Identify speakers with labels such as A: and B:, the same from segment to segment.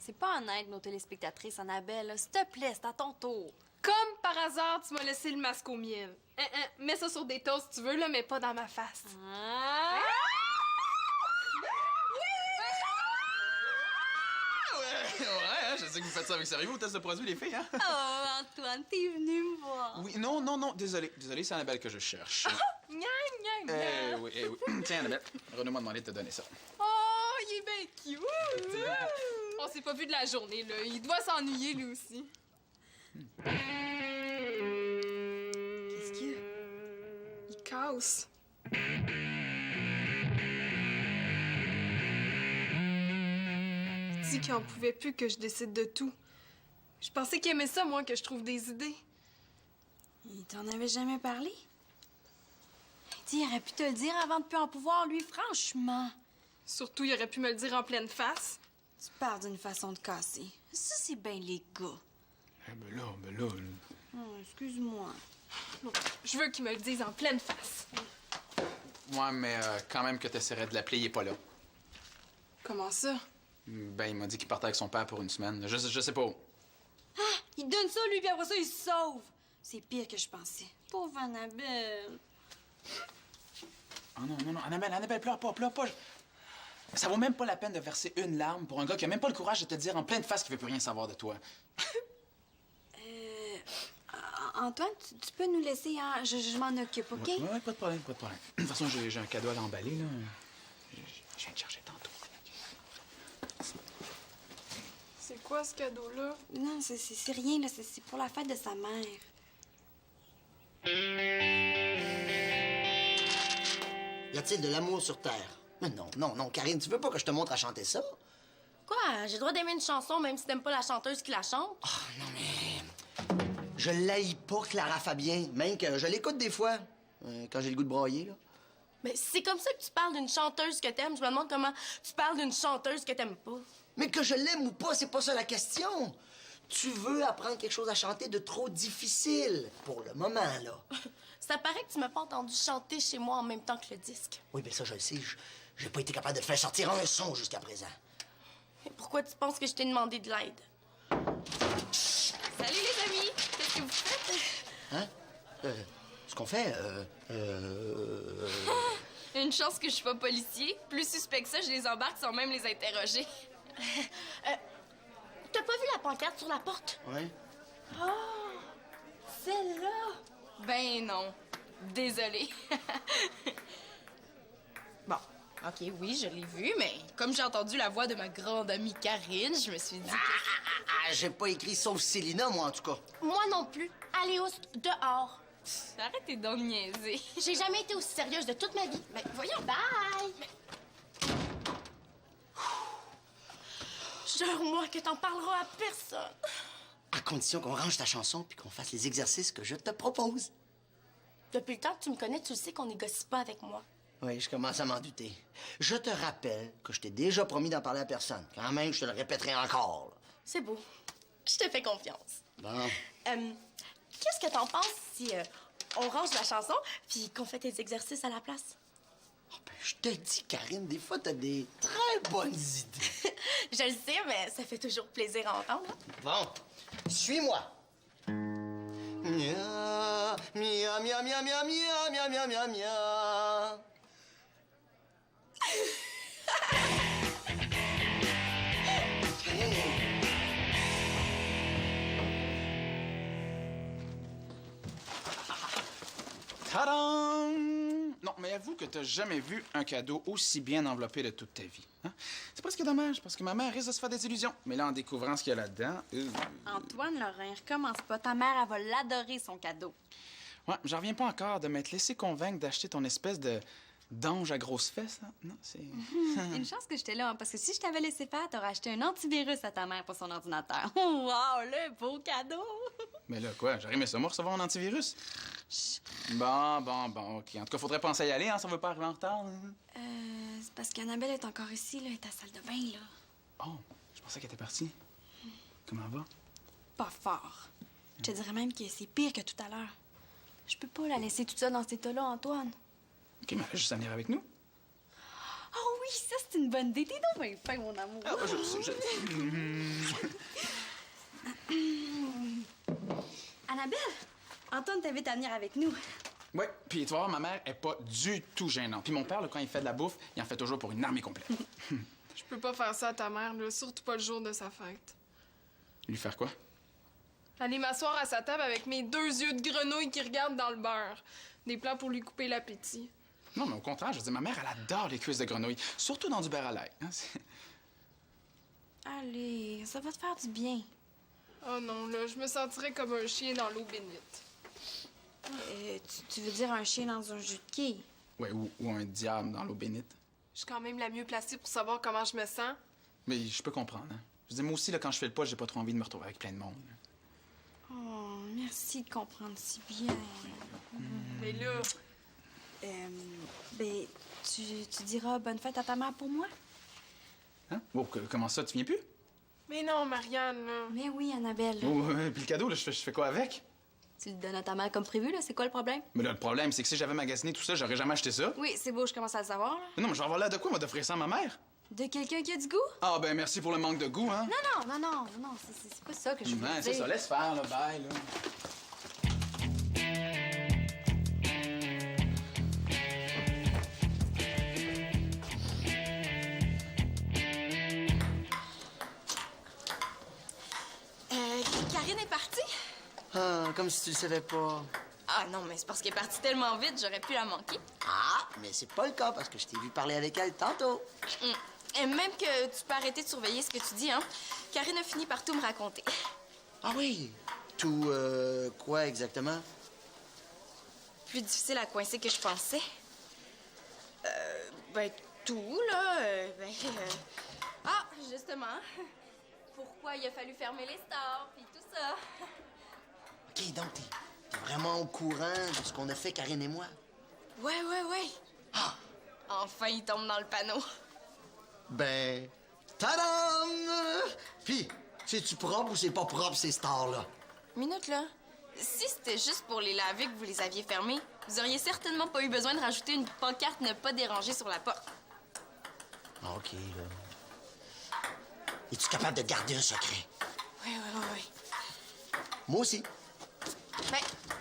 A: C'est pas honnête, nos téléspectatrices, Annabelle. S'il te plaît, c'est à ton tour.
B: Comme par hasard, tu m'as laissé le masque au miel. Mets ça sur des toasts si tu veux, là, mais pas dans ma face.
A: Ah!
C: Ouais, je sais que vous faites ça avec sérieux, vos tests de produits, les filles, hein?
A: Oh, Antoine, t'es venu me voir.
C: Oui, non, désolé, c'est Annabelle que je cherche. Oui. Tiens, Annabelle, Renaud m'a demandé de te donner ça.
B: Oh, il est bien cute! On s'est pas vu de la journée, là. Il doit s'ennuyer, lui aussi.
A: Qu'est-ce qu'il y a?
B: Il casse. Il dit qu'il en pouvait plus que je décide de tout. Je pensais qu'il aimait ça, moi, que je trouve des idées.
A: Il t'en avait jamais parlé? Dis, il aurait pu te le dire avant de plus en pouvoir, lui, franchement.
B: Surtout, il aurait pu me le dire en pleine face.
A: Tu parles d'une façon de casser. Ça, c'est bien les gars.
C: Ben là...
A: Oh, excuse-moi.
B: Non, je veux qu'il me le dise en pleine face.
C: Ouais, mais quand même que t'essaierais de l'appeler, il est pas là.
B: Comment ça?
C: Ben, il m'a dit qu'il partait avec son père pour une semaine. Je sais pas où.
A: Ah! Il donne ça, lui, puis après ça, il se sauve. C'est pire que je pensais. Pauvre Annabelle.
C: Oh non, Annabelle, pleure pas. Ça vaut même pas la peine de verser une larme pour un gars qui a même pas le courage de te dire en pleine face qu'il veut plus rien savoir de toi.
A: Antoine, tu peux nous laisser, hein? Je m'en occupe, OK?
C: Ouais, pas de problème. De toute façon, j'ai un cadeau à l'emballer, là. Je viens de chercher tantôt.
B: C'est quoi, ce cadeau-là?
A: Non, c'est rien, là. C'est pour la fête de sa mère.
D: Y a-t-il de l'amour sur Terre? Mais non, Karine, tu veux pas que je te montre à chanter ça?
E: Quoi? J'ai le droit d'aimer une chanson même si t'aimes pas la chanteuse qui la chante?
D: Ah, non, mais... Je l'haïs pas, Clara Fabien, même que je l'écoute des fois, quand j'ai le goût de brailler, là.
E: Mais si c'est comme ça que tu parles d'une chanteuse que t'aimes, je me demande comment tu parles d'une chanteuse que t'aimes pas.
D: Mais que je l'aime ou pas, c'est pas ça la question. Tu veux apprendre quelque chose à chanter de trop difficile, pour le moment, là.
E: Ça paraît que tu m'as pas entendu chanter chez moi en même temps que le disque.
D: Oui, bien ça, je le sais. J'ai pas été capable de te faire sortir un son jusqu'à présent.
E: Et pourquoi tu penses que je t'ai demandé de l'aide? Salut les amis! Qu'est-ce que vous faites?
D: Hein? Ce qu'on fait,
B: Une chance que je suis pas policier. Plus suspect que ça, je les embarque sans même les interroger.
E: T'as pas vu la pancarte sur la porte?
D: Ouais.
E: Celle-là!
B: Ben non. Désolée.
E: Bon, OK, oui, je l'ai vue, mais comme j'ai entendu la voix de ma grande amie Karine, je me suis dit que...
D: J'ai pas écrit sauf Célina, moi, en tout cas.
E: Moi non plus. Allez, dehors.
B: Arrêtez donc de niaiser.
E: J'ai jamais été aussi sérieuse de toute ma vie. Mais voyons, bye! Jure-moi que t'en parleras à personne.
D: À condition qu'on range ta chanson puis qu'on fasse les exercices que je te propose.
E: Depuis le temps que tu me connais, tu sais qu'on négocie pas avec moi.
D: Oui, je commence à m'en douter. Je te rappelle que je t'ai déjà promis d'en parler à personne. Quand même, je te le répéterai encore, là.
E: C'est beau. Je te fais confiance.
D: Bon.
E: Qu'est-ce que t'en penses si on range la chanson puis qu'on fait tes exercices à la place?
D: Oh, ben, je te dis, Karine, des fois, t'as des très bonnes idées.
E: Je le sais, mais ça fait toujours plaisir à entendre.
D: Bon, suis-moi. Mia, mia, mia, mia, mia, mia, mia, mia, mia, mia.
C: Tadam! Non, mais avoue que t'as jamais vu un cadeau aussi bien enveloppé de toute ta vie. Hein? C'est presque dommage, parce que ma mère risque de se faire des illusions. Mais là, en découvrant ce qu'il y a là-dedans...
A: Antoine, Lorrain, recommence pas. Ta mère, elle va l'adorer, son cadeau.
C: Ouais, j'en reviens pas encore de m'être laissé convaincre d'acheter ton espèce d'ange à grosses fesses. Hein? Non, c'est...
A: Une chance que j'étais là, hein, parce que si je t'avais laissé faire, t'aurais acheté un antivirus à ta mère pour son ordinateur. Oh, wow, le beau cadeau!
C: Mais là, quoi? J'aurais aimé ça, moi, recevoir un antivirus? Bon, OK. En tout cas, faudrait penser à y aller, hein, si on veut pas arriver en retard. Hein?
A: C'est parce qu'Annabelle est encore ici, là, elle est à la salle de bain, là.
C: Oh, je pensais qu'elle était partie. Comment elle va?
A: Pas fort. Je te dirais même que c'est pire que tout à l'heure. Je peux pas la laisser toute seule dans cet état-là, Antoine.
C: OK, mais elle a juste à venir avec nous.
A: Oh oui, ça, c'est c'est une bonne idée. T'es donc bien fin, mon amour.
C: Ah, bah,
A: Annabelle, Antoine t'invite à venir avec nous.
C: Ouais, puis tu vas voir, ma mère est pas du tout gênante. Puis mon père, là, quand il fait de la bouffe, il en fait toujours pour une armée complète.
B: Je peux pas faire ça à ta mère, là, surtout pas le jour de sa fête.
C: Lui faire quoi?
B: Aller m'asseoir à sa table avec mes 2 yeux de grenouille qui regardent dans le beurre. Des plans pour lui couper l'appétit.
C: Non, mais au contraire, je veux dire, ma mère, elle adore les cuisses de grenouille, surtout dans du beurre à l'ail. Hein, c'est-
A: Allez, ça va te faire du bien.
B: Oh non, là, je me sentirais comme un chien dans l'eau bénite.
A: Tu veux dire un chien dans un jus de quilles?
C: Ouais, ou un diable dans l'eau bénite.
B: Je suis quand même la mieux placée pour savoir comment je me sens.
C: Mais je peux comprendre, hein. Je veux dire, moi aussi, là, quand je fais le pote, j'ai pas trop envie de me retrouver avec plein de monde.
A: Oh, merci de comprendre si bien.
B: Mais là,
A: Ben, tu diras bonne fête à ta mère pour moi?
C: Hein? Oh, comment ça, tu viens plus?
B: mais non, Marianne, là.
A: Mais oui, Annabelle.
C: Oh, puis le cadeau, là, je fais quoi avec?
A: Tu le donnes à ta mère comme prévu, là. C'est quoi le problème?
C: Mais là, le problème, c'est que si j'avais magasiné tout ça, j'aurais jamais acheté ça.
A: Oui, c'est beau, je commence à le savoir, là.
C: Mais non, mais je vais avoir l'air de quoi, moi, d'offrir ça à ma mère?
A: De quelqu'un qui a du goût?
C: Ah, ben merci pour le manque de goût, hein?
A: Non, c'est pas ça que je veux
C: Ouais,
A: dire.
C: c'est ça, laisse faire, là, bye, là.
E: Karine est partie?
D: Ah, comme si tu le savais pas.
E: Ah non, mais c'est parce qu'elle est partie tellement vite, j'aurais pu la manquer.
D: Ah, mais c'est pas le cas parce que je t'ai vu parler avec elle tantôt.
E: Et même que tu peux arrêter de surveiller ce que tu dis, hein. Karine a fini par tout me raconter.
D: Ah oui? Tout, quoi exactement?
E: Plus difficile à coincer que je pensais. Ben, tout, là. Ah, justement. Pourquoi il a fallu fermer les stores, puis tout ça.
D: OK, donc t'es vraiment au courant de ce qu'on a fait, Karine et moi?
E: Ouais.
D: Ah!
E: Enfin, il tombe dans le panneau.
D: Ben, tadam! Puis, c'est-tu propre ou c'est pas propre, ces stars-là?
E: Minute, là. Si c'était juste pour les laver que vous les aviez fermés, vous auriez certainement pas eu besoin de rajouter une pancarte ne pas déranger sur la porte.
D: Ah, OK, là. Es-tu capable de garder un secret?
E: Oui.
D: Moi aussi.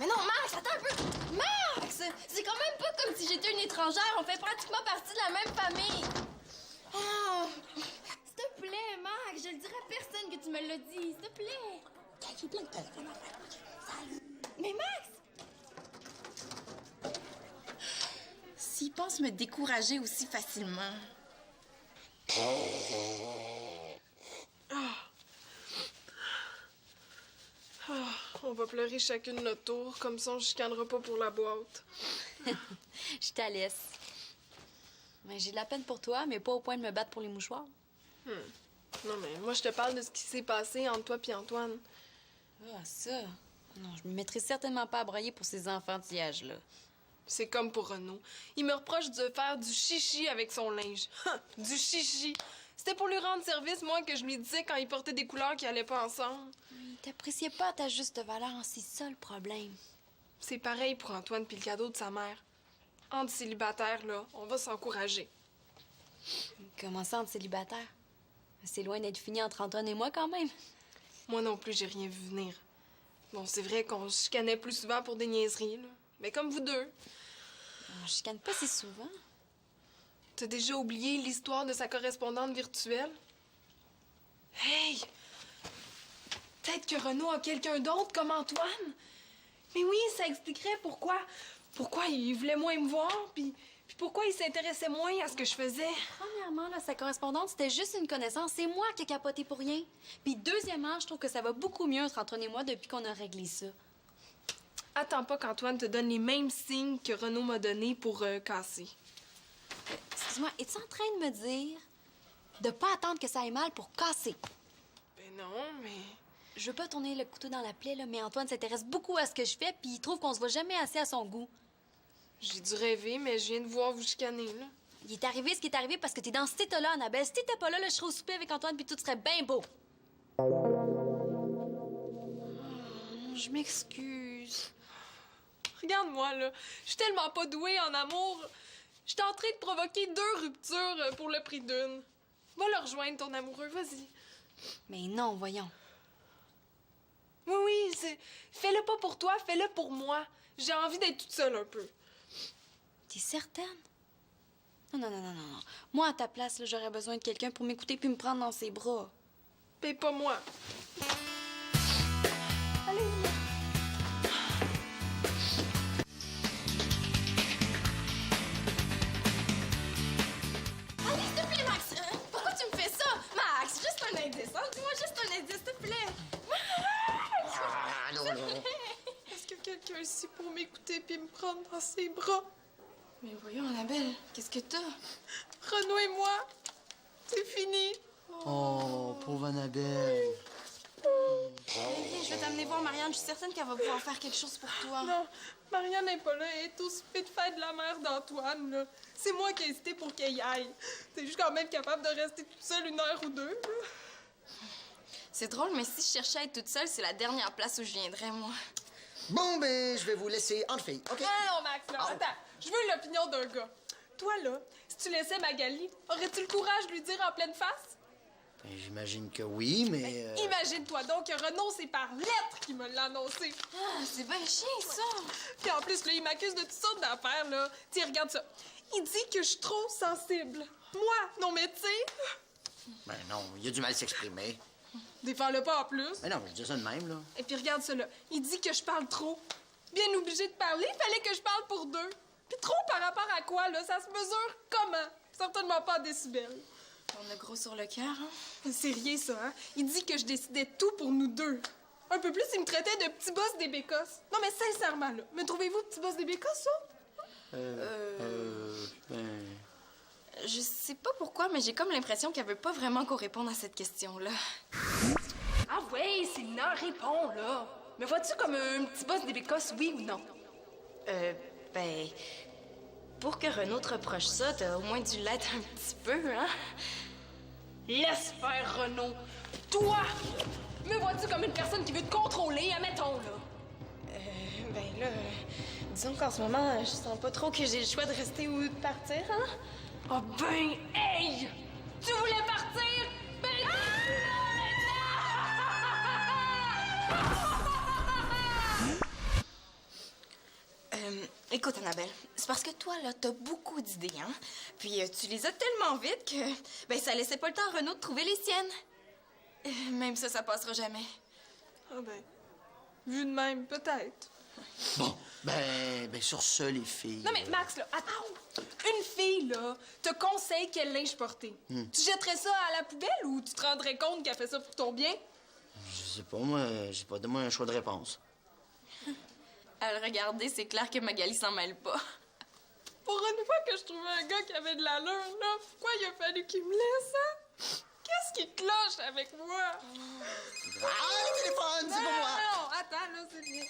E: Mais non, Max, attends un peu! Max! C'est quand même pas comme si j'étais une étrangère. On fait pratiquement partie de la même famille. Oh! S'il te plaît, Max, je le dirai à personne que tu me l'as dit. S'il te plaît.
D: J'ai plein de téléphones à faire.
E: Mais Max! S'il pense me décourager aussi facilement.
B: On va pleurer chacune notre tour, comme ça on chicanera pas pour la boîte.
A: Je te laisse. Mais j'ai de la peine pour toi, mais pas au point de me battre pour les mouchoirs.
B: Non, mais moi, je te parle de ce qui s'est passé entre toi et Antoine.
A: Ah, ça. Non, je me mettrai certainement pas à broyer pour ces enfantillages-là.
B: C'est comme pour Renaud. Il me reproche de faire du chichi avec son linge. Du chichi! C'était pour lui rendre service, moi, que je lui disais quand il portait des couleurs qui allaient pas ensemble.
A: Il t'appréciait pas à ta juste valeur, c'est ça le problème.
B: C'est pareil pour Antoine puis le cadeau de sa mère. Entre célibataires, là, on va s'encourager.
A: Comment ça, entre célibataires? C'est loin d'être fini entre Antoine et moi, quand même.
B: Moi non plus, j'ai rien vu venir. Bon, c'est vrai qu'on se chicanait plus souvent pour des niaiseries, là. Mais comme vous deux.
A: On chicane pas si souvent.
B: T'as déjà oublié l'histoire de sa correspondante virtuelle? Hey! Peut-être que Renaud a quelqu'un d'autre comme Antoine? Mais oui, ça expliquerait pourquoi il voulait moins me voir, puis pourquoi il s'intéressait moins à ce que je faisais.
A: Premièrement, là, sa correspondante, c'était juste une connaissance. C'est moi qui ai capoté pour rien. Puis deuxièmement, je trouve que ça va beaucoup mieux entre Antoine et moi depuis qu'on a réglé ça.
B: Attends pas qu'Antoine te donne les mêmes signes que Renaud m'a donnés pour casser.
A: Excuse-moi, es-tu en train de me dire de pas attendre que ça aille mal pour casser?
B: Ben non, mais...
A: Je veux pas tourner le couteau dans la plaie, là, mais Antoine s'intéresse beaucoup à ce que je fais, puis il trouve qu'on se voit jamais assez à son goût.
B: J'ai dû rêver, mais je viens de voir vous chicaner, là.
A: Il est arrivé ce qui est arrivé parce que t'es dans cet état-là, Annabelle. Si t'étais pas là, je serais au souper avec Antoine, puis tout serait bien beau. Je m'excuse.
B: Regarde-moi, là. Je suis tellement pas douée en amour. J'étais en train de provoquer 2 ruptures pour le prix d'une. Va le rejoindre, ton amoureux, vas-y.
A: Mais non, voyons.
B: Oui, oui, fais-le pas pour toi, fais-le pour moi. J'ai envie d'être toute seule un peu.
A: T'es certaine? Non, non, non, non, non. Moi, à ta place, là, j'aurais besoin de quelqu'un pour m'écouter puis me prendre dans ses bras.
B: Paye pas moi.
E: Allez, s'il te plaît, Max! Pourquoi tu me fais ça? Max, juste un indice, hein? Dis-moi juste un indice, s'il te plaît.
D: Ah, non, non.
B: Est-ce que quelqu'un ici pour m'écouter puis me prendre dans ses bras?
E: Mais voyons, Annabelle, qu'est-ce que t'as?
B: Renaud et moi, c'est fini.
D: Oh, pauvre Annabelle.
E: Viens, je vais t'amener voir Marianne. Je suis certaine qu'elle va pouvoir faire quelque chose pour toi.
B: Non, Marianne n'est pas là. Elle est au souper de fête de la mère d'Antoine, là. C'est moi qui ai hésité pour qu'elle y aille. T'es juste quand même capable de rester toute seule 1 heure ou 2, là.
E: C'est drôle, mais si je cherchais à être toute seule, c'est la dernière place où je viendrais, moi.
D: Bon, ben, je vais vous laisser entre filles, OK?
B: Ah non, Max, là, attends. Je veux l'opinion d'un gars. Toi, là, si tu laissais Magali, aurais-tu le courage de lui dire en pleine face?
D: Ben, j'imagine que oui, mais...
B: Imagine-toi donc que Renaud, c'est par lettre qu'il me l'a annoncé.
E: Ah, c'est bien chiant, ça.
B: Puis en plus, là, il m'accuse de toutes sortes d'affaires, là. Tiens, regarde ça. Il dit que je suis trop sensible. Moi, non, mais tu sais...
D: Ben non, il a du mal à s'exprimer.
B: Défends-le pas en plus.
D: Ben non, je dis ça de même, là.
B: Et puis regarde ça, là. Il dit que je parle trop. Bien obligé de parler, il fallait que je parle pour 2. Puis trop par rapport à quoi, là? Ça se mesure comment? Certainement pas en décibels.
E: On a gros sur le cœur, hein?
B: C'est rien, ça, hein? Il dit que je décidais tout pour nous 2. Un peu plus, il me traitait de petit boss des bécosses. Non, mais sincèrement, là, me trouvez-vous petit boss des bécosses, ça?
D: Ben...
E: Je sais pas pourquoi, mais j'ai comme l'impression qu'elle veut pas vraiment qu'on réponde à cette question-là.
B: Ah ouais, c'est non, réponds, là. Me vois-tu comme un petit boss des bécosses, oui ou non?
E: Ben... Pour que Renaud te reproche ça, t'as au moins dû l'être un petit peu, hein?
B: Laisse faire, Renaud. Toi, me vois-tu comme une personne qui veut te contrôler, admettons, là?
E: Ben là... disons qu'en ce moment, je sens pas trop que j'ai le choix de rester ou de partir, hein?
B: Ah ben, hey! Tu voulais partir? Ben,
E: Écoute, Annabelle, c'est parce que toi, là, t'as beaucoup d'idées, hein? Puis tu les as tellement vite que... ben, ça laissait pas le temps à Renaud de trouver les siennes. Même ça passera jamais.
B: Ah ben, vu de même, peut-être.
D: Bon, ben sur ce, les filles...
B: Non, mais Max, là, attends! Une fille, là, te conseille quel linge porter. Tu jetterais ça à la poubelle ou tu te rendrais compte qu'elle fait ça pour ton bien?
D: Je sais pas, moi, j'ai pas donné un choix de réponse.
E: À le regarder, c'est clair que Magali s'en mêle pas.
B: Pour une fois que je trouvais un gars qui avait de l'allure, là, pourquoi il a fallu qu'il me laisse, hein? Qu'est-ce qui cloche avec moi?
D: Ah, le téléphone, c'est pour moi!
B: Non, attends, là, c'est bien.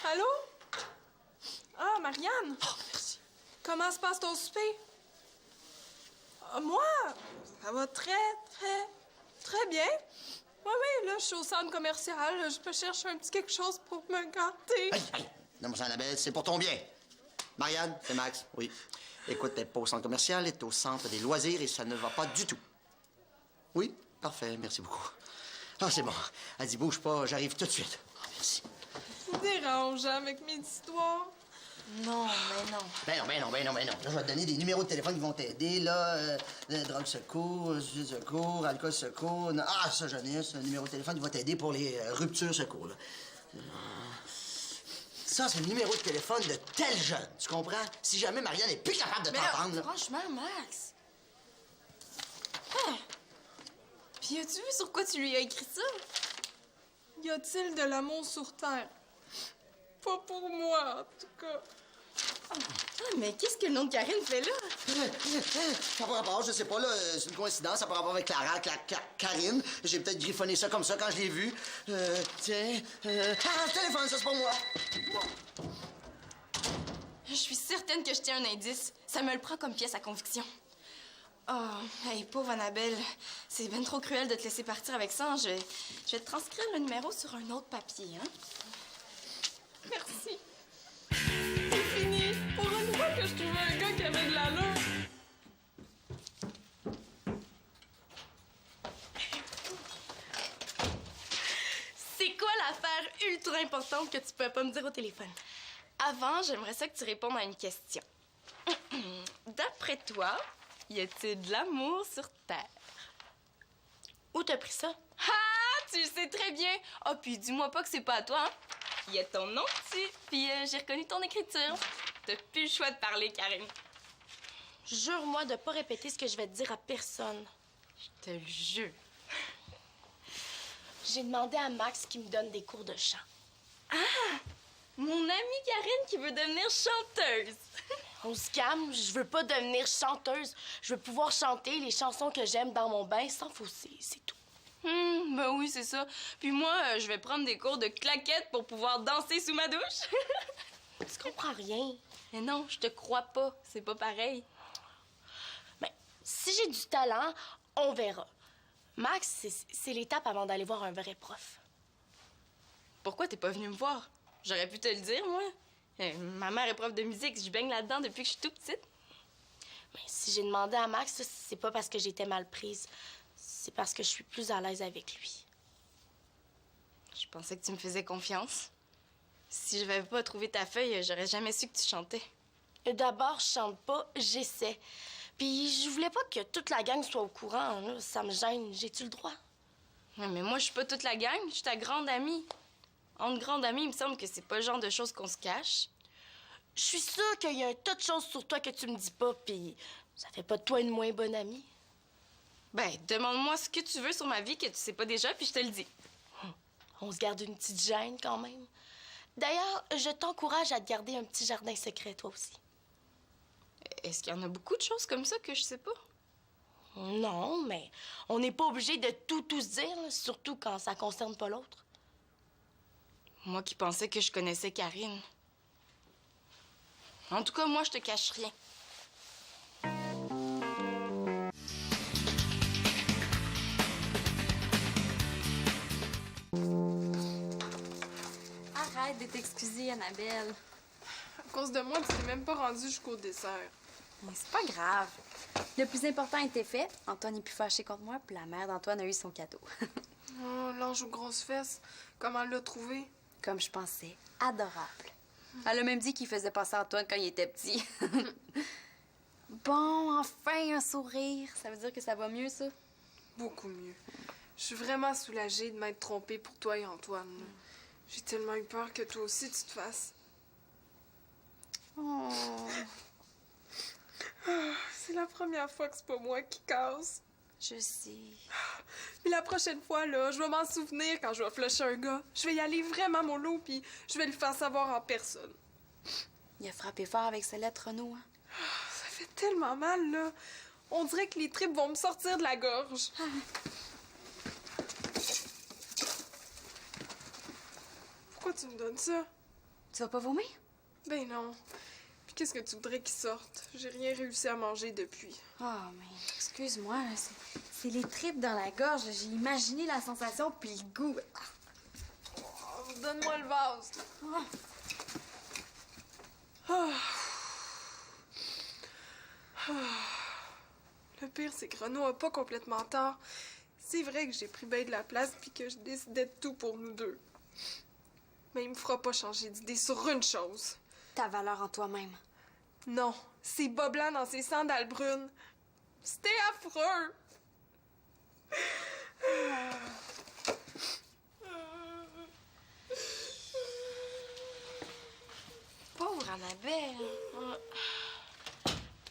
B: Allô? Ah, Marianne?
D: Oh, merci.
B: Comment se passe ton souper? Ah, moi, ça va très bien. Oui, là, je suis au centre commercial. Je peux chercher un petit quelque chose pour me gâter.
D: Hey, non, mon Annabelle, c'est pour ton bien. Marianne, c'est Max, oui. Écoute, t'es pas au centre commercial, t'es au centre des loisirs et ça ne va pas du tout. Oui, parfait, merci beaucoup. Ah, c'est bon. Elle dit, bouge pas, j'arrive tout de suite. Ah, merci.
B: Tu me déranges avec mes histoires.
E: Non, mais non.
D: Ben non. Là, je vais te donner des numéros de téléphone qui vont t'aider, là. Drogue secours, suicide secours, alcool secours. Ah, ça, jeunesse, un numéro de téléphone qui va t'aider pour les ruptures secours, là. Ça, c'est le numéro de téléphone de tel jeune, tu comprends? Si jamais Marianne est plus capable de
E: Mais là,
D: t'entendre, là.
E: franchement, Max. Ah! Puis as-tu vu sur quoi tu lui as écrit ça?
B: Y a-t-il de l'amour sur Terre? Pas pour moi, en tout cas.
E: Ah, mais qu'est-ce que le nom de Karine fait là?
D: Ça par rapport, je sais pas, là, c'est une coïncidence, ça par rapport avec Clara, Karine. J'ai peut-être griffonné ça comme ça quand je l'ai vu. Tiens, ah, téléphone, ça c'est pour moi.
E: Je suis certaine que je tiens un indice. Ça me le prend comme pièce à conviction. Oh, hey, pauvre Annabelle. C'est bien trop cruel de te laisser partir avec ça. Je vais te transcrire le numéro sur un autre papier, hein?
B: Merci.
E: importantes que tu peux pas me dire au téléphone. Avant, j'aimerais ça que tu répondes à une question. D'après toi, y a-t-il de l'amour sur Terre? Où t'as pris ça? Ah! Tu le sais très bien! Ah, puis dis-moi pas que c'est pas à toi, hein? Il y a ton nom dessus, puis j'ai reconnu ton écriture. T'as plus le choix de parler, Karine. Jure-moi de pas répéter ce que je vais te dire à personne. Je te le jure. J'ai demandé à Max qu'il me donne des cours de chant. Ah! Mon amie Karine qui veut devenir chanteuse. On se calme, je veux pas devenir chanteuse. Je veux pouvoir chanter les chansons que j'aime dans mon bain sans fausser, c'est tout. Ben oui, c'est ça. Puis moi, je vais prendre des cours de claquettes pour pouvoir danser sous ma douche. Tu comprends rien. Mais non, je te crois pas. C'est pas pareil. Mais si j'ai du talent, on verra. Max, c'est l'étape avant d'aller voir un vrai prof. Pourquoi t'es pas venu me voir? J'aurais pu te le dire, moi. Ma mère est prof de musique, je baigne là-dedans depuis que je suis toute petite. Mais si j'ai demandé à Max, c'est pas parce que j'étais mal prise. C'est parce que je suis plus à l'aise avec lui. Je pensais que tu me faisais confiance. Si je n'avais pas trouvé ta feuille, j'aurais jamais su que tu chantais. D'abord, je chante pas, j'essaie. Puis je voulais pas que toute la gang soit au courant. Là. Ça me gêne. J'ai-tu le droit? Ouais, mais moi, je suis pas toute la gang. Je suis ta grande amie. Entre grandes amies, il me semble que c'est pas le genre de choses qu'on se cache. Je suis sûre qu'il y a un tas de choses sur toi que tu me dis pas, puis ça fait pas de toi une moins bonne amie. Ben, demande-moi ce que tu veux sur ma vie que tu sais pas déjà, puis je te le dis. On se garde une petite gêne quand même. D'ailleurs, je t'encourage à te garder un petit jardin secret, toi aussi. Est-ce qu'il y en a beaucoup de choses comme ça que je sais pas? Non, mais on n'est pas obligé de tout se dire, là, surtout quand ça concerne pas l'autre. Moi qui pensais que je connaissais Karine. En tout cas, moi, je te cache rien.
A: Arrête de t'excuser, Annabelle.
B: À cause de moi, tu t'es même pas rendu jusqu'au dessert.
A: Mais c'est pas grave. Le plus important a été fait. Antoine n'est plus fâché contre moi, puis la mère d'Antoine a eu son cadeau.
B: Oh, l'ange aux grosses fesses. Comment elle l'a trouvé?
A: Comme je pensais, adorable. Elle a même dit qu'il faisait passer Antoine quand il était petit. Bon, enfin un sourire. Ça veut dire que ça va mieux, ça?
B: Beaucoup mieux. Je suis vraiment soulagée de m'être trompée pour toi et Antoine. J'ai tellement eu peur que toi aussi tu te fasses.
A: Oh.
B: C'est la première fois que c'est pas moi qui casse.
A: Je sais.
B: Mais la prochaine fois, là, je vais m'en souvenir quand je vais flusher un gars. Je vais y aller vraiment mollo, puis je vais le faire savoir en personne.
A: Il a frappé fort avec sa lettre, Renaud. Hein?
B: Ça fait tellement mal, là. On dirait que les tripes vont me sortir de la gorge. Pourquoi tu me donnes ça?
A: Tu vas pas vomir?
B: Ben non. Puis qu'est-ce que tu voudrais qu'il sorte? J'ai rien réussi à manger depuis.
A: Oh, mais excuse-moi, là, c'est les tripes dans la gorge. J'ai imaginé la sensation puis le goût.
B: Oh, donne-moi le vase.
A: Oh.
B: Ah. Ah. Le pire, c'est que Renaud a pas complètement tort. C'est vrai que j'ai pris bien de la place puis que je décidais de tout pour nous deux. Mais il me fera pas changer d'idée sur une chose.
A: Ta valeur en toi-même.
B: Non, c'est bas blanc dans ses sandales brunes. C'était affreux.
E: Pauvre Annabelle.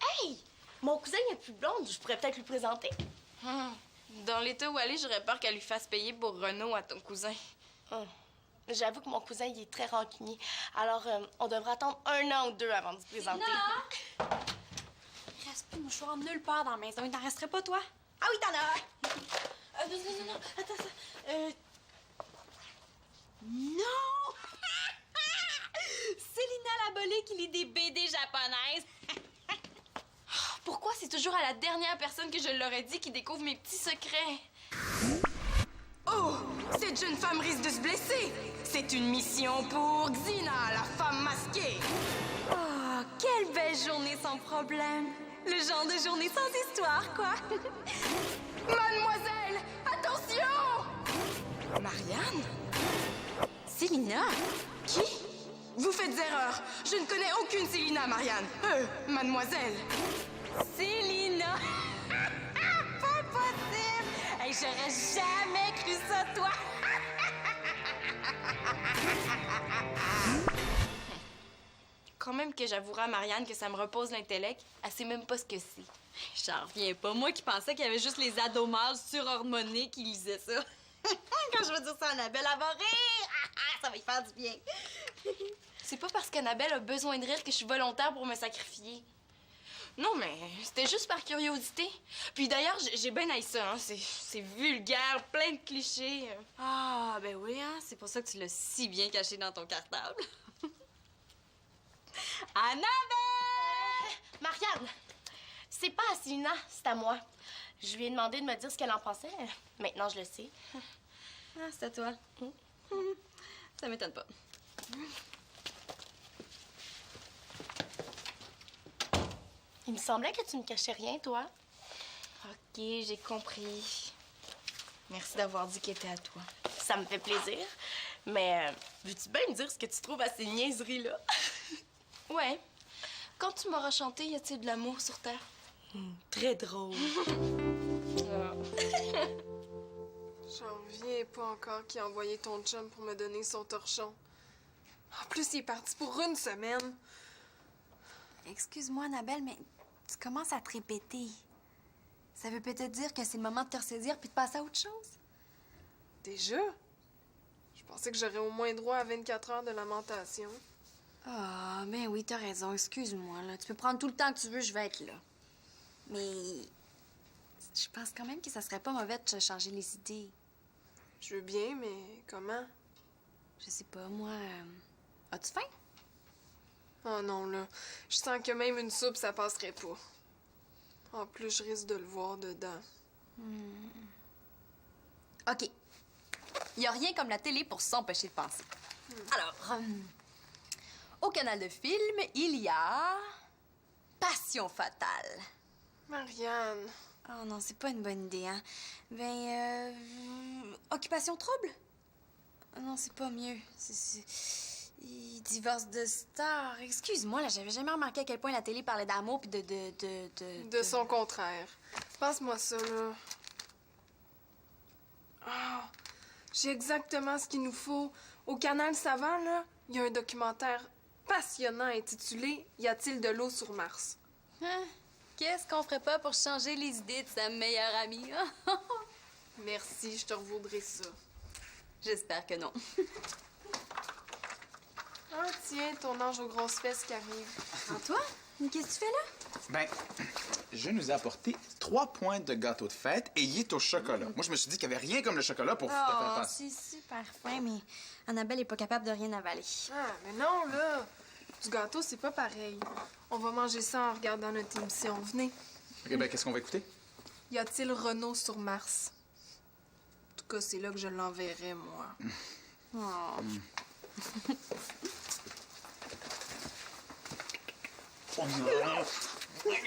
E: Hey! Mon cousin est plus blonde, je pourrais peut-être lui présenter. Dans l'état où elle est, j'aurais peur qu'elle lui fasse payer pour Renaud à ton cousin. J'avoue que mon cousin, il est très rancunier. Alors, on devrait attendre 1 an ou 2 avant de se présenter.
A: Non! Il reste plus de mouchoir nulle part dans la maison. Il n'en resterait pas, toi?
E: Ah oui, t'en as! Non. Attends, ça.
A: Non! Célina Labolée qui lit des BD japonaises.
E: Pourquoi c'est toujours à la dernière personne que je l'aurais dit qui découvre mes petits secrets? Oh! Cette jeune femme risque de se blesser! C'est une mission pour Xina, la femme masquée!
A: Oh, quelle belle journée sans problème. Le genre de journée sans histoire, quoi.
E: Mademoiselle, attention! Marianne?
A: Célina?
B: Qui? Vous faites erreur. Je ne connais aucune Célina, Marianne. Mademoiselle.
A: Célina! Pas possible! Hey, j'aurais jamais cru ça, toi!
E: Quand même que j'avouerai à Marianne que ça me repose l'intellect, elle sait même pas ce que c'est.
A: J'en reviens pas. Moi qui pensais qu'il y avait juste les ados mâles surhormonés qui lisaient ça. Quand je vais dire ça à Annabelle, elle va rire! Ça va y faire du bien.
E: C'est pas parce qu'Annabelle a besoin de rire que je suis volontaire pour me sacrifier. Non, mais c'était juste par curiosité. Puis d'ailleurs, j'ai bien haï ça, hein. C'est vulgaire, plein de clichés.
A: Ah, ben oui, hein? C'est pour ça que tu l'as si bien caché dans ton cartable. Annabelle!
E: Marianne! C'est pas à Célina, c'est à moi. Je lui ai demandé de me dire ce qu'elle en pensait. Maintenant, je le sais.
A: Ah, c'est à toi. Ça m'étonne pas.
E: Il me semblait que tu me cachais rien, toi. OK, j'ai compris. Merci d'avoir dit qu'elle était à toi. Ça me fait plaisir. Mais veux-tu bien me dire ce que tu trouves à ces niaiseries-là? Ouais. Quand tu m'auras chanté, y a-t-il de l'amour sur Terre?
A: Très drôle.
B: J'en reviens pas encore qui a envoyé ton chum pour me donner son torchon. En plus, il est parti pour une semaine.
A: Excuse-moi, Annabelle, mais tu commences à te répéter. Ça veut peut-être dire que c'est le moment de te ressaisir puis de passer à autre chose?
B: Déjà? Je pensais que j'aurais au moins droit à 24 heures de lamentation.
A: Ah, ben oui, t'as raison. Excuse-moi, là. Tu peux prendre tout le temps que tu veux, je vais être là. Mais je pense quand même que ça serait pas mauvais de te changer les idées.
B: Je veux bien, mais comment?
A: Je sais pas, moi... As-tu faim?
B: Oh non, là. Je sens que même une soupe, ça passerait pas. En plus, je risque de le voir dedans.
A: OK. Il y a rien comme la télé pour s'empêcher de penser. Alors, au canal de film, il y a... Passion fatale.
B: Marianne.
A: Oh non, c'est pas une bonne idée, hein. Ben, Occupation trouble? Oh non, c'est pas mieux. Divorce de star. Excuse-moi, là, j'avais jamais remarqué à quel point la télé parlait d'amour puis
B: De son contraire. Passe-moi ça, là. Ah, j'ai exactement ce qu'il nous faut. Au canal Savant, là, il y a un documentaire passionnant intitulé « Y a-t-il de l'eau sur Mars? »
A: Hein? Qu'est-ce qu'on ferait pas pour changer les idées de sa meilleure amie?
B: Merci, je te revaudrai ça.
A: J'espère que non.
B: Ah, tiens, ton ange aux grosses fesses qui arrive.
A: Antoine, qu'est-ce que tu fais là?
C: Ben, je nous ai apporté 3 pointes de gâteau de fête et il est au chocolat. Moi, je me suis dit qu'il n'y avait rien comme le chocolat pour te faire
A: Oh,
C: passer.
A: c'est super fin, mais Annabelle est pas capable de rien avaler.
B: Ah, mais non, là. Du gâteau, c'est pas pareil. On va manger ça en regardant notre émission. Venez.
C: OK, ben, qu'est-ce qu'on va écouter?
B: Y a-t-il Renault sur Mars? En tout cas, c'est là que je l'enverrai, moi.
A: Oh.
C: Oh non! OK,